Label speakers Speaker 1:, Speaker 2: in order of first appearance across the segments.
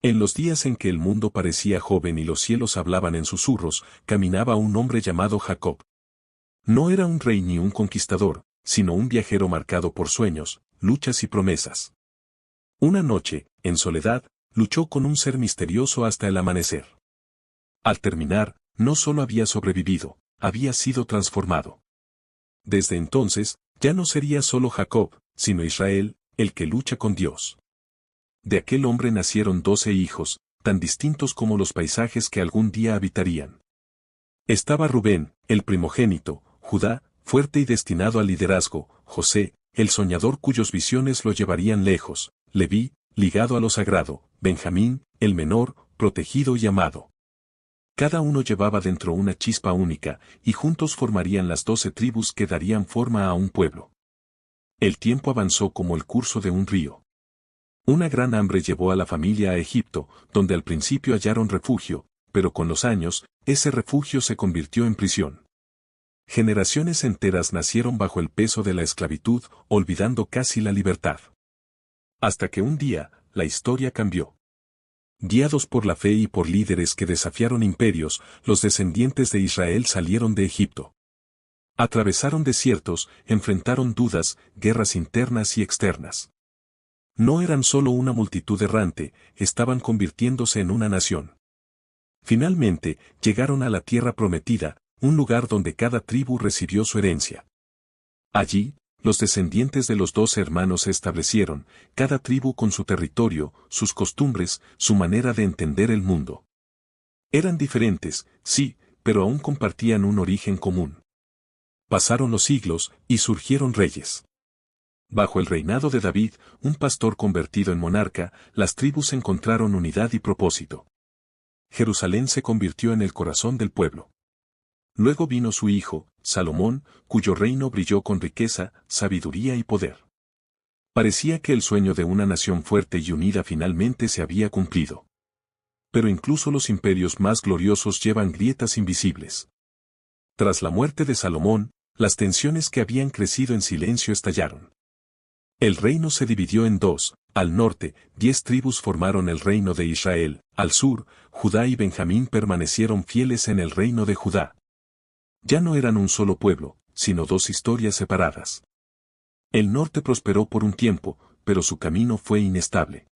Speaker 1: En los días en que el mundo parecía joven y los cielos hablaban en susurros, caminaba un hombre llamado Jacob. No era un rey ni un conquistador, sino un viajero marcado por sueños, luchas y promesas. Una noche, en soledad, luchó con un ser misterioso hasta el amanecer. Al terminar, no solo había sobrevivido, había sido transformado. Desde entonces, ya no sería solo Jacob, sino Israel, el que lucha con Dios. De aquel hombre nacieron 12 hijos, tan distintos como los paisajes que algún día habitarían. Estaba Rubén, el primogénito; Judá, fuerte y destinado al liderazgo; José, el soñador cuyas visiones lo llevarían lejos; Leví, ligado a lo sagrado; Benjamín, el menor, protegido y amado. Cada uno llevaba dentro una chispa única, y juntos formarían las 12 tribus que darían forma a un pueblo. El tiempo avanzó como el curso de un río. Una gran hambre llevó a la familia a Egipto, donde al principio hallaron refugio, pero con los años, ese refugio se convirtió en prisión. Generaciones enteras nacieron bajo el peso de la esclavitud, olvidando casi la libertad. Hasta que un día, la historia cambió. Guiados por la fe y por líderes que desafiaron imperios, los descendientes de Israel salieron de Egipto. Atravesaron desiertos, enfrentaron dudas, guerras internas y externas. No eran solo una multitud errante, estaban convirtiéndose en una nación. Finalmente, llegaron a la tierra prometida, un lugar donde cada tribu recibió su herencia. Allí, los descendientes de los 12 hermanos se establecieron, cada tribu con su territorio, sus costumbres, su manera de entender el mundo. Eran diferentes, sí, pero aún compartían un origen común. Pasaron los siglos, y surgieron reyes. Bajo el reinado de David, un pastor convertido en monarca, las tribus encontraron unidad y propósito. Jerusalén se convirtió en el corazón del pueblo. Luego vino su hijo, Salomón, cuyo reino brilló con riqueza, sabiduría y poder. Parecía que el sueño de una nación fuerte y unida finalmente se había cumplido. Pero incluso los imperios más gloriosos llevan grietas invisibles. Tras la muerte de Salomón, las tensiones que habían crecido en silencio estallaron. El reino se dividió en dos: al norte, 10 tribus formaron el reino de Israel; al sur, Judá y Benjamín permanecieron fieles en el reino de Judá. Ya no eran un solo pueblo, sino 2 historias separadas. El norte prosperó por un tiempo, pero su camino fue inestable.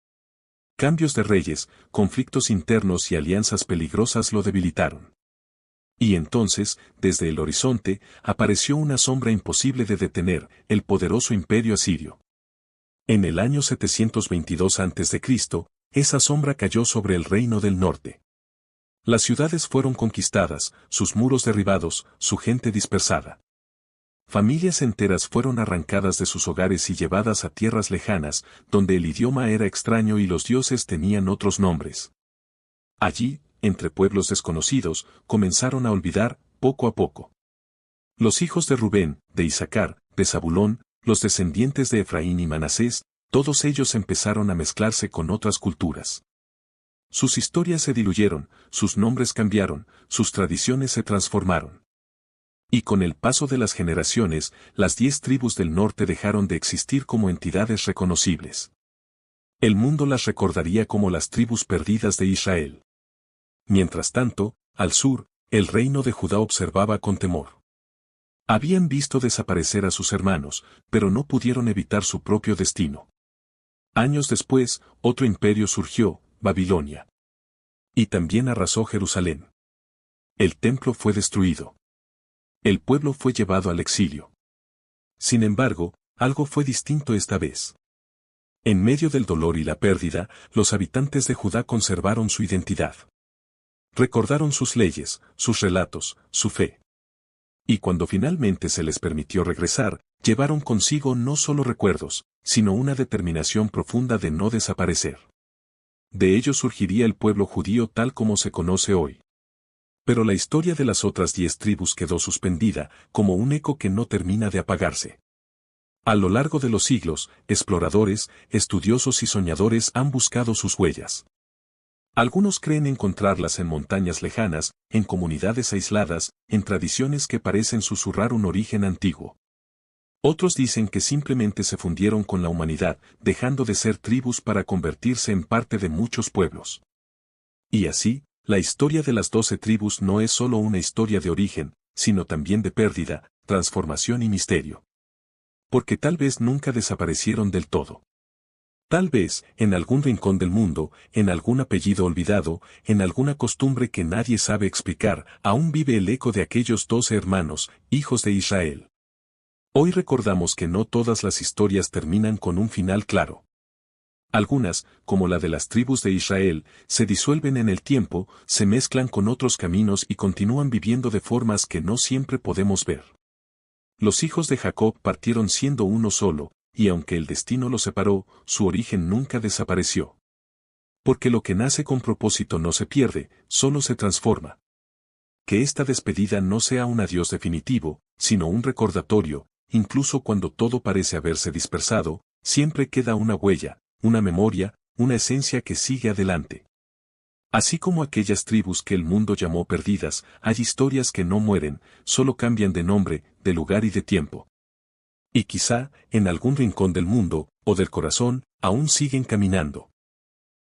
Speaker 1: Cambios de reyes, conflictos internos y alianzas peligrosas lo debilitaron. Y entonces, desde el horizonte, apareció una sombra imposible de detener: el poderoso imperio asirio. En el año 722 a.C., esa sombra cayó sobre el reino del norte. Las ciudades fueron conquistadas, sus muros derribados, su gente dispersada. Familias enteras fueron arrancadas de sus hogares y llevadas a tierras lejanas, donde el idioma era extraño y los dioses tenían otros nombres. Allí, entre pueblos desconocidos, comenzaron a olvidar, poco a poco. Los hijos de Rubén, de Isaacar, de Zabulón, los descendientes de Efraín y Manasés, todos ellos empezaron a mezclarse con otras culturas. Sus historias se diluyeron, sus nombres cambiaron, sus tradiciones se transformaron. Y con el paso de las generaciones, las 10 tribus del norte dejaron de existir como entidades reconocibles. El mundo las recordaría como las tribus perdidas de Israel. Mientras tanto, al sur, el reino de Judá observaba con temor. Habían visto desaparecer a sus hermanos, pero no pudieron evitar su propio destino. Años después, otro imperio surgió, Babilonia. Y también arrasó Jerusalén. El templo fue destruido. El pueblo fue llevado al exilio. Sin embargo, algo fue distinto esta vez. En medio del dolor y la pérdida, los habitantes de Judá conservaron su identidad. Recordaron sus leyes, sus relatos, su fe. Y cuando finalmente se les permitió regresar, llevaron consigo no solo recuerdos, sino una determinación profunda de no desaparecer. De ellos surgiría el pueblo judío tal como se conoce hoy. Pero la historia de las otras 10 tribus quedó suspendida, como un eco que no termina de apagarse. A lo largo de los siglos, exploradores, estudiosos y soñadores han buscado sus huellas. Algunos creen encontrarlas en montañas lejanas, en comunidades aisladas, en tradiciones que parecen susurrar un origen antiguo. Otros dicen que simplemente se fundieron con la humanidad, dejando de ser tribus para convertirse en parte de muchos pueblos. Y así, la historia de las 12 tribus no es solo una historia de origen, sino también de pérdida, transformación y misterio. Porque tal vez nunca desaparecieron del todo. Tal vez, en algún rincón del mundo, en algún apellido olvidado, en alguna costumbre que nadie sabe explicar, aún vive el eco de aquellos 12 hermanos, hijos de Israel. Hoy recordamos que no todas las historias terminan con un final claro. Algunas, como la de las tribus de Israel, se disuelven en el tiempo, se mezclan con otros caminos y continúan viviendo de formas que no siempre podemos ver. Los hijos de Jacob partieron siendo uno solo, y aunque el destino los separó, su origen nunca desapareció. Porque lo que nace con propósito no se pierde, solo se transforma. Que esta despedida no sea un adiós definitivo, sino un recordatorio, incluso cuando todo parece haberse dispersado, siempre queda una huella, una memoria, una esencia que sigue adelante. Así como aquellas tribus que el mundo llamó perdidas, hay historias que no mueren, solo cambian de nombre, de lugar y de tiempo. Y quizá, en algún rincón del mundo, o del corazón, aún siguen caminando.